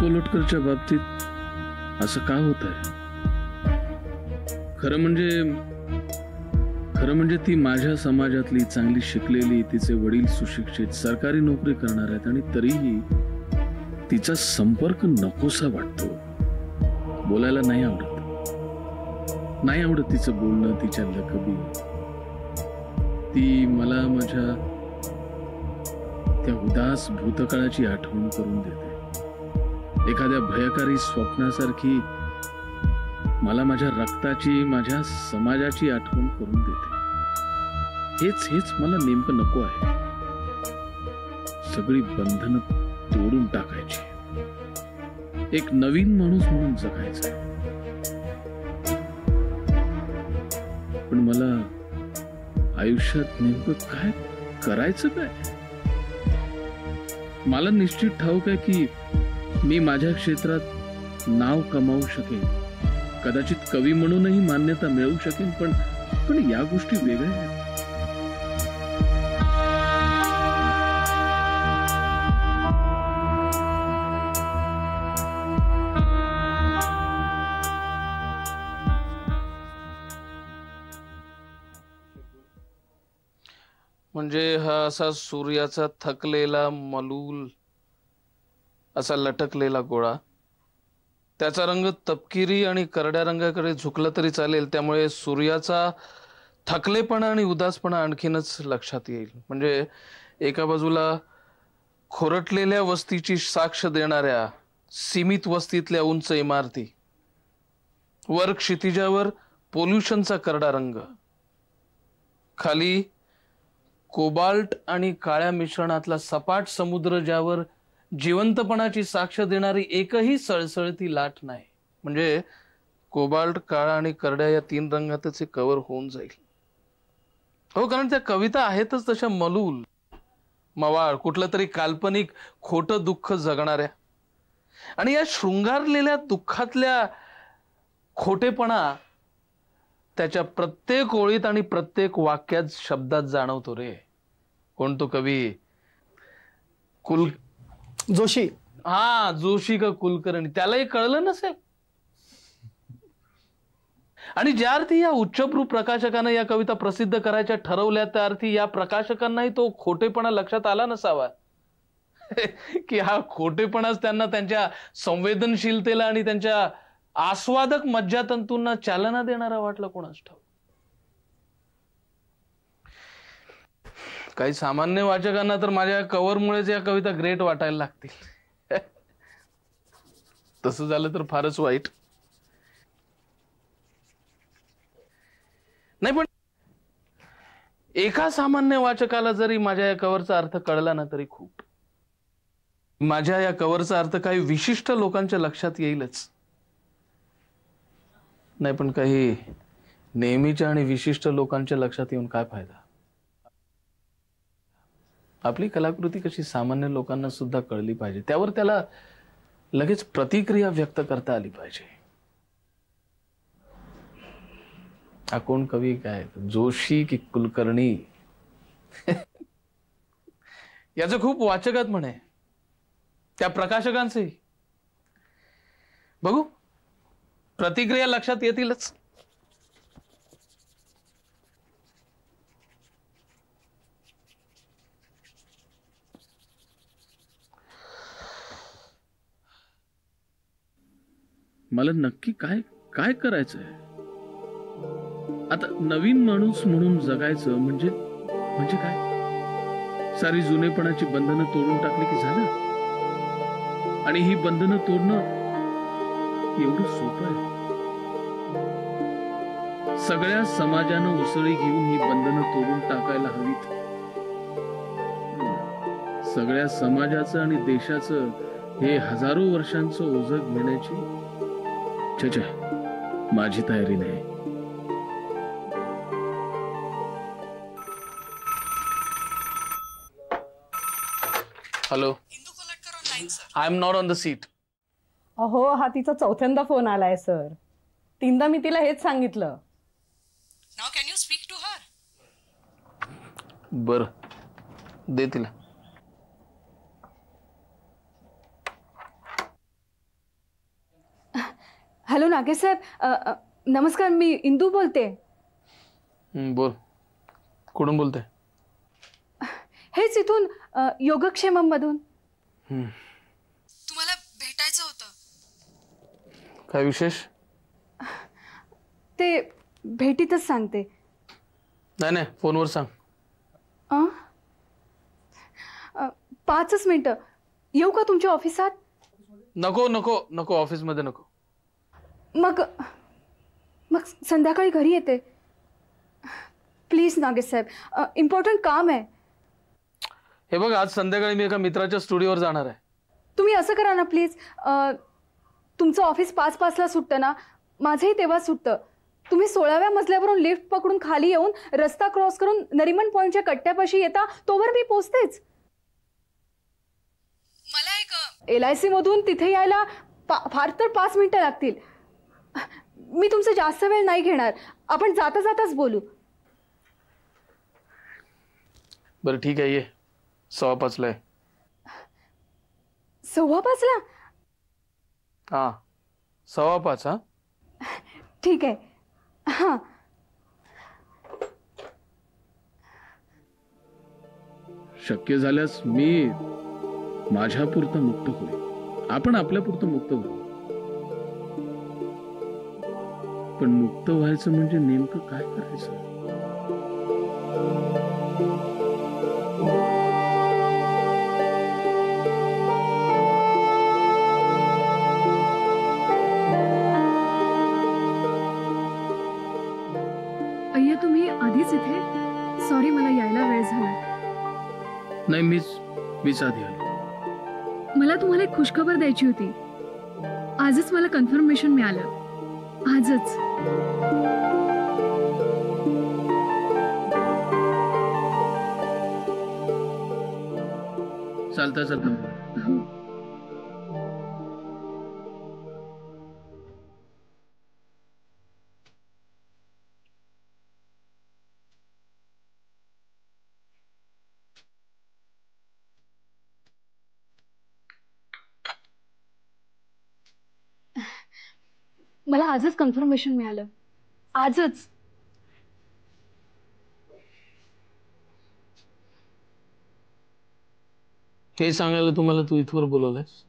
कोलटकरच्या बाबतीत असं का होत आहे? खरं म्हणजे ती माझ्या समाजातली चांगली शिकलेली, तिचे वडील सुशिक्षित सरकारी नोकरी करणार आहेत आणि तरीही तिचा संपर्क नकोसा वाटतो. बोलायला नाही आवडत तिचं बोलणं, तिच्या लकबी. ती मला माझ्या त्या उदास भूतकाळाची आठवण करून देते. एखाद्या भयकारी स्वप्नासारखी मला माझ्या रक्ताची, माझ्या समाजाची आठवण करून देते. हेच मला नेमकं नको आहे. सगळी बंधनं तोडून टाकायची, एक नवीन माणूस म्हणून जगायचं. पण मला आयुष्यात नेमकं काय करायचं काय? मला निश्चित ठाऊक आहे की मी माझ्या क्षेत्रात नाव कमावू शकेन, कदाचित कवी म्हणूनही मान्यता मिळवू शकेन, पण या गोष्टी वेगळ्या आहेत. म्हणजे हा असा सूर्याचा थकलेला मलूल, असा लटकलेला गोळा, त्याचा रंग तपकिरी आणि करड्या रंगाकडे झुकला तरी चालेल. त्यामुळे सूर्याचा थकलेपणा आणि उदासपणा आणखीनच लक्षात येईल. म्हणजे एका बाजूला खोरटलेल्या वस्तीची साक्ष देणाऱ्या सीमित वस्तीतल्या उंच इमारती, वर क्षितिजावर पोल्युशनचा करडा रंग, खाली कोबाल्ट आणि काळ्या मिश्रणातला सपाट समुद्र, ज्यावर जिवंतपणाची साक्ष देणारी एकही सळसळती लाट नाही. म्हणजे कोबाल्ट, काळा आणि करड्या या तीन रंगातच हे कव्हर होऊन जाईल. हो, कारण त्या कविता आहेतच तशा मलूल, मवाळ, कुठलं तरी काल्पनिक खोटं दुःख जगणाऱ्या. आणि या शृंगारलेल्या दुःखातल्या खोटेपणा त्याच्या प्रत्येक ओळीत आणि प्रत्येक वाक्यात, शब्दात जाणवतो रे. कोण तो कवी? जोशी. हा, जोशी का कुलकर्णी, त्यालाही कळलं नसेल. आणि ज्या अर्थी या उच्चभ्रू प्रकाशकानं या कविता प्रसिद्ध करायच्या ठरवल्या, त्या अर्थी या प्रकाशकांनाही तो खोटेपणा लक्षात आला नसावा की हा खोटेपणाच त्यांना त्यांच्या संवेदनशीलतेला आणि त्यांच्या आस्वादक मज्जातंतूंना चालना देणारा वाटला. कोणास ठाऊक. काही सामान्य वाचकांना तर माझ्या कव्हरमुळेच या कविता ग्रेट वाटायला लागतील. तसं झालं तर फारच वाईट. नाही, पण एका सामान्य वाचकाला जरी माझ्या या कव्हरचा अर्थ कळला ना तरी खूप. माझ्या या कव्हरचा अर्थ काही विशिष्ट लोकांच्या लक्षात येईलच. नाही, पण काही नेहमीच्या आणि विशिष्ट लोकांच्या लक्षात येऊन काय फायदा? आपली कलाकृती कशी सामान्य लोकांना सुद्धा कळली पाहिजे, त्यावर त्याला लगेच प्रतिक्रिया व्यक्त करता आली पाहिजे. हा कोण कवी, काय जोशी की कुलकर्णी, याचं खूप वाचकात म्हणे, त्या प्रकाशकांचंही. बघू, प्रतिक्रिया लक्षात येतीलच. मला नक्की काय काय करायचंय? आता नवीन माणूस म्हणून जगायचं म्हणजे काय? सारी जुनेपणाची बंधनं तोडून टाकली की झालं? आणि ही बंधनं तोडणं एवढं सोपं आहे? सगळ्या समाजानं उसळी घेऊन ही बंधनं तोडून टाकायला हवीत. सगळ्या समाजाचं आणि देशाचं हे हजारो वर्षांचं ओझं घेण्याची माझी तयारी नाही. Hello, I am not on the seat. अहो, हा तिचा चौथ्यांदा फोन आलाय सर. 3दा मी तिला हेच सांगितलं. Now can you speak to her? बर, दे तिला. नागेश साहेब, नमस्कार. मी इंदू बोलते. बोल. कुठून बोलते? हेच इथून योगक्षेमम मधून. तुम्हाला भेटायचं होतं. काय विशेष? ते भेटीतच सांगते. नाही फोनवर सांग. 5च मिनिटं. येऊ का तुमच्या ऑफिसात? नको नको नको, ऑफिसमध्ये नको. मग संध्याकाळी घरी येते. प्लीज नागेश साहेब, इम्पॉर्टंट काम आहे. हे बघ, आज संध्याकाळी मी एका मित्राच्या स्टुडिओवर जाणार आहे. तुम्ही असं करा ना प्लीज. तुमचं ऑफिस 5:05ला सुटतं ना, माझंही तेव्हा सुटतं. तुम्ही 16व्या मजल्यावरून लिफ्ट पकडून खाली येऊन रस्ता क्रॉस करून नरिमन पॉइंटच्या कट्ट्यापाशी येता तोवर मी पोचतेच. मला एक LIC मधून तिथे यायला फार तर 5 मिनिटं लागतील. मी तुमचा जास्त वेळ नाही घेणार. आपण जाता जाताच बोलू. बरं ठीक आहे, ये. 5:15 आहे. 5:15ला? हां, 5:15. हा, ठीक आहे. हां. शक्य झाल्यास मी माझ्यापुरतं मुक्त होईल, आपण आपल्यापुरतं मुक्त व्हावं. पण मुक्त व्हायचं म्हणजे नेमकं काय करायचं? अय्या, तुम्ही आधीच इथे? सॉरी, मला यायला वेळ झाला. नाही, मीच आधी आलो. मला तुम्हाला एक खुशखबर द्यायची होती. आजच मला कन्फर्मेशन मिळालं. आजच. चालता मला आजच कन्फर्मेशन मिळालं. आजच. हे सांगायला तुम्हाला तू इथवर बोलवलंयस?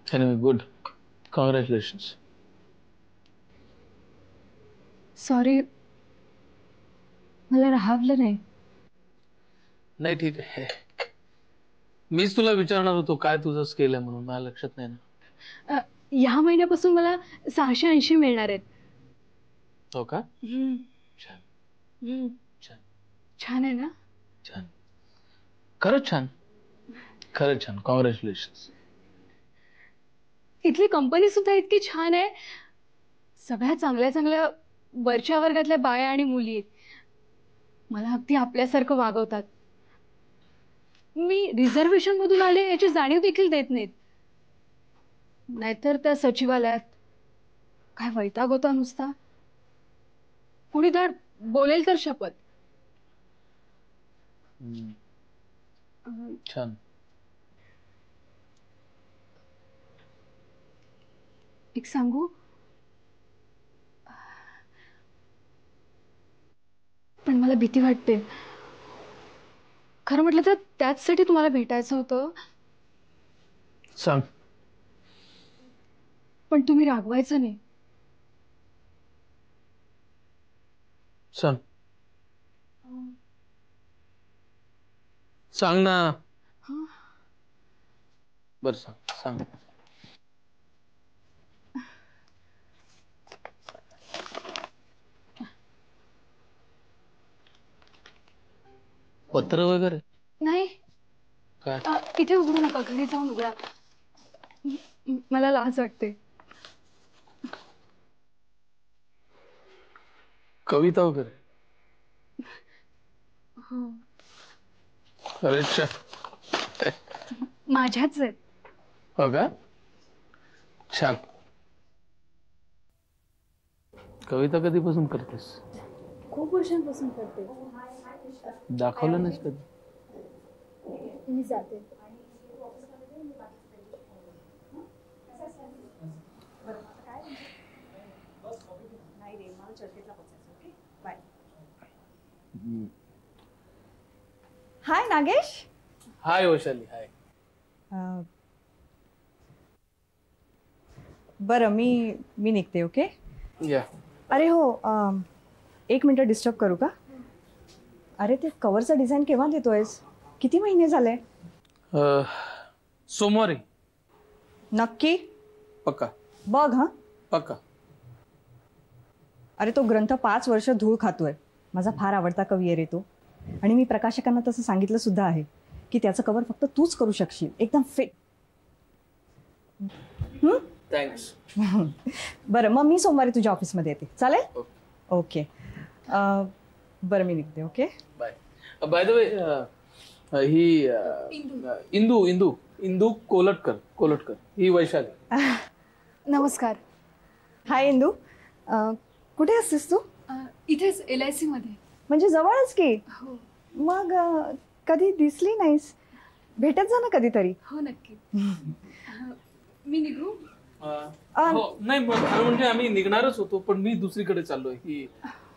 Anyway, good. कॉंग्रॅच्युलेशन्स. सॉरी, मला राहावलं नाही. नाही, ठीक आहे. मीच तुला विचारणार होतो काय तुझं स्केल आहे म्हणून, मला लक्षात नाही ना. या महिन्यापासून मला 680 मिळणार आहेत. हो का? छान छान छान आहे ना? छान, खरंच छान, खरंच छान. कॉंग्रॅच्युलेशन्स. इथली कंपनी सुद्धा इतकी छान आहे. सगळ्या चांगल्या चांगल्या वरच्या वर्गातल्या बाया आणि मुली आहेत. मला अगदी आपल्यासारखं वागवतात. मी रिझर्वेशन मधून आले याची जाणीव देखील देत नाहीत. नाहीतर त्या सचिवालयात काय वैताग होता नुसता. कुणी धड बोलेल तर शपथ. छान. एक सांगू? पण मला भीती वाटते. खरं म्हटलं तर त्याचसाठी तुम्हाला भेटायचं होतं. सांग. पण तुम्ही रागवायचं नाही. सांग. सांग ना. बर सांग सांग. पत्र वगैरे नाही. काय? इथे उघडू नका, घरी जाऊन उघडा. मला लाज वाटते. कविता वगैरे? हो. अरे माझ्याच आहेत. हो का? छान. कविता कधीपासून करतेस? खूप वर्षांपासून करते. दाखवलं नाहीस कधी? मी जाते. हाय नागेश. हाय वैशाली. हाय. बरं मी निघते. ओके. या. अरे हो, 1 मिनिट डिस्टर्ब करू का? अरे ते कव्हरचा डिझाईन केव्हा देतोयस? किती महिने झाले? सोमवारी. नक्की? पक्का. बघ. हा पक्का. अरे तो ग्रंथ 5 वर्ष धूळ खातोय. माझा फार आवडता कवी आहे रे तो. आणि मी प्रकाशकांना तसं सांगितलं सुद्धा आहे की त्याचं कव्हर फक्त तूच करू शकशील. एकदम फिट. थँक्स. बरं मग मी सोमवारी तुझ्या ऑफिसमध्ये येते. चालेल? ओके. बरं मी निघते. Okay. Bye. By the way, ही इंदू इंदू इंदू कोलटकर ही वैशाली. नमस्कार. हाय इंदू. कुठे असतेस तू? इथेच LIC मध्ये. म्हणजे जवळच की. हो. मग कधी दिसली नाहीस. भेटत जा ना कधीतरी. हो नक्की. मी निघू? नाही म्हणजे आम्ही निघणारच होतो पण मी दुसरीकडे चाललोय. ही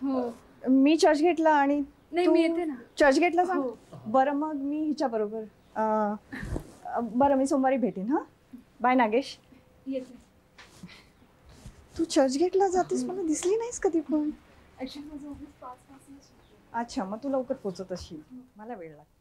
हो. मी चर्चगेटला. आणि नाही तू मी येते ना. चर्चगेटला सांग. हो. बरं मग मी हिच्या बरोबर. बरं मी सोमवारी भेटेन. हां बाय नागेश. येते. तू चर्चगेटला जातेस मला दिसली नाहीस कधी पण. ऍक्च्युली माझं ऑफिस 5 वाजता. अच्छा मग तू लवकर पोहोचत असशील. मला वेळ लागतो.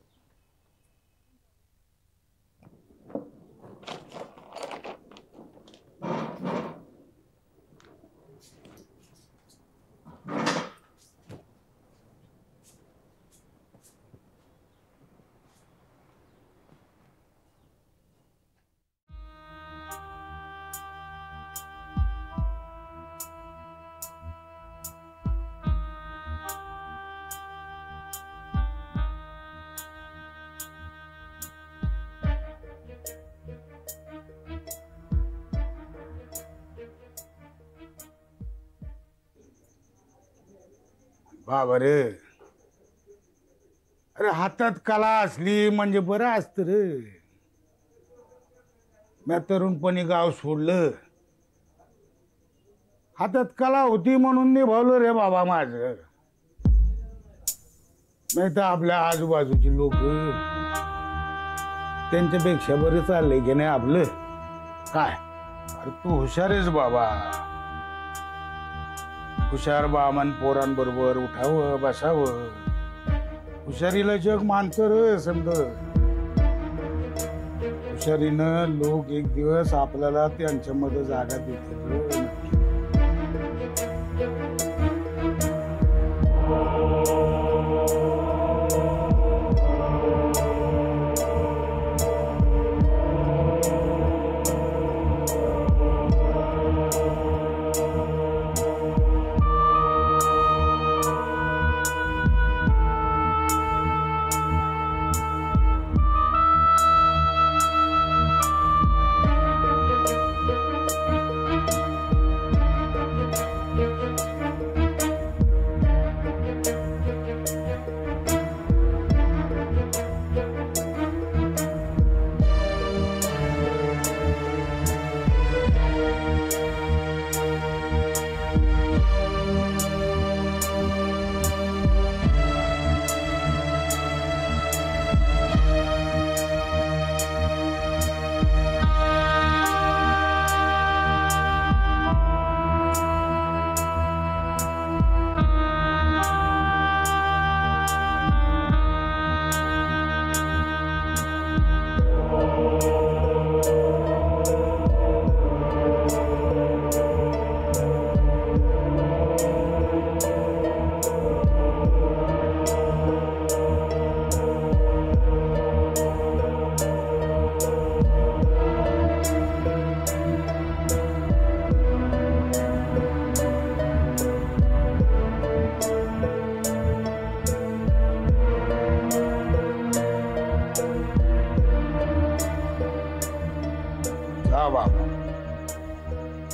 बाबा रे. अरे हातात कला असली म्हणजे बरं असतं रे. मी तरुणपणी गाव सोडलं. हातात कला होती म्हणून निभावलं रे बाबा माझं. नाही तर आपल्या आजूबाजूची लोक त्यांच्यापेक्षा बरं चाललंय की नाही आपलं. काय अरे तू हुशार आहेस बाबा. हुशार बामन पोरांबरोबर उठावं बसावं. हुशारीला जग मानतं रे समज. हुशारीनं लोक एक दिवस आपल्याला त्यांच्यामध्ये जागा देतील.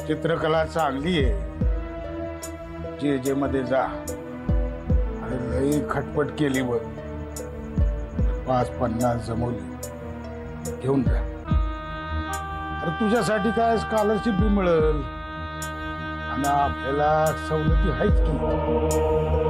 चित्रकला चांगली आहे. जे मध्ये जा. अरे लई खटपट केली बघ. 5-50 जमवली घेऊन जा. अरे तुझ्यासाठी काय स्कॉलरशिप बी मिळेल आणि आपल्याला सवलती आहेत की.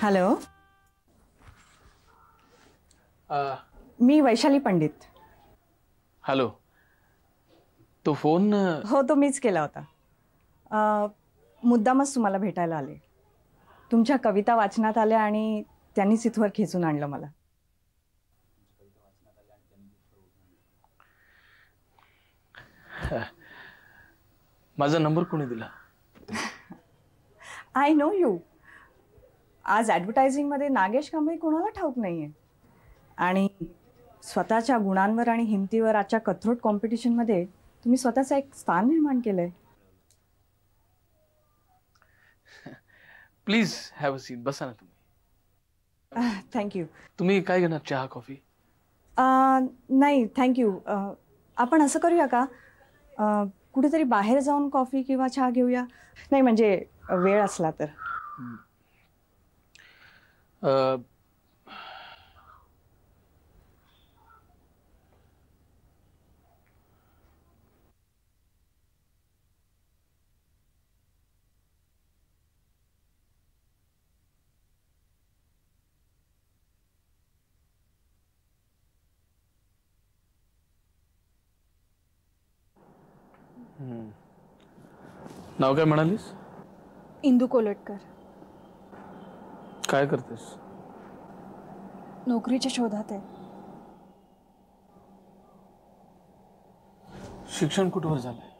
हॅलो, मी वैशाली पंडित. हॅलो. तो फोन हो, तो मीच केला होता. मुद्दामच तुम्हाला भेटायला आले. तुमच्या कविता वाचनात आल्या आणि त्यांनीच इथवर खेचून आणलं मला. माझा नंबर कोणी दिला? I know you. आज ॲडव्हर्टायझिंगमध्ये नागेश कांबळे कोणाला ठाऊक नाहीये. आणि स्वतःच्या गुणांवर आणि हिमतीवर आजच्या कथरोट कॉम्पिटिशनमध्ये तुम्ही स्वतःचं एक स्थान निर्माण केलंय. Please have a seat. बसा ना तुम्ही. थँक्यू. तुम्ही काय घेणार, चहा कॉफी? नाही थँक्यू. आपण असं करूया का, कुठेतरी बाहेर जाऊन कॉफी किंवा चहा घेऊया? नाही म्हणजे वेळ असला तर. नाव काय म्हणालीस? इंदू कोलटकर. काय करतेस? नोकरीच्या शोधात आहे. शिक्षण कुठवर झालंय?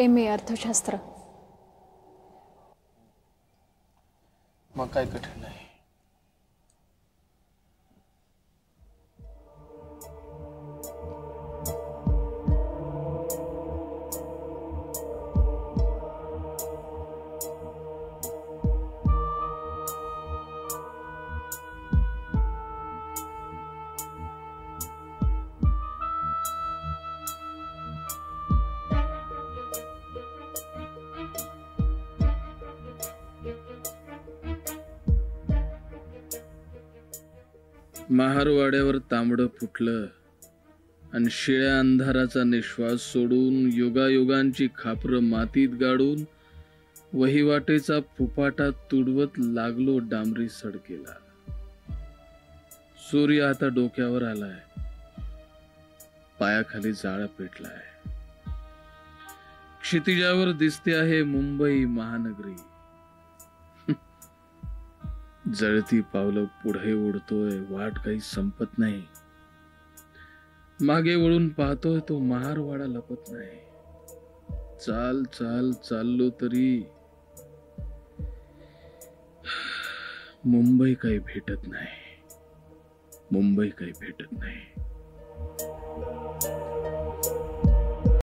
MA अर्थशास्त्र. मग काय कठीण नाही. महारवाड्यावर तांबडं फुटलं आणि शिळ्या अंधाराचा निश्वास सोडून युगायुगांची खापरं मातीत गाडून वहिवाटेचा फुपाटा तुडवत लागलो डांबरी सडकेला. सूर्य आता डोक्यावर आलाय, पायाखाली जाळा पेटलाय. क्षितिजावर दिसते आहे मुंबई महानगरी. जळती पावलं पुढे उडतोय, वाट काही संपत नाही. मागे वळून पाहतोय तो महारवाडा लपत नाही. चाल चाल चाललो तरी मुंबई काही भेटत नाही. मुंबई काही भेटत नाही.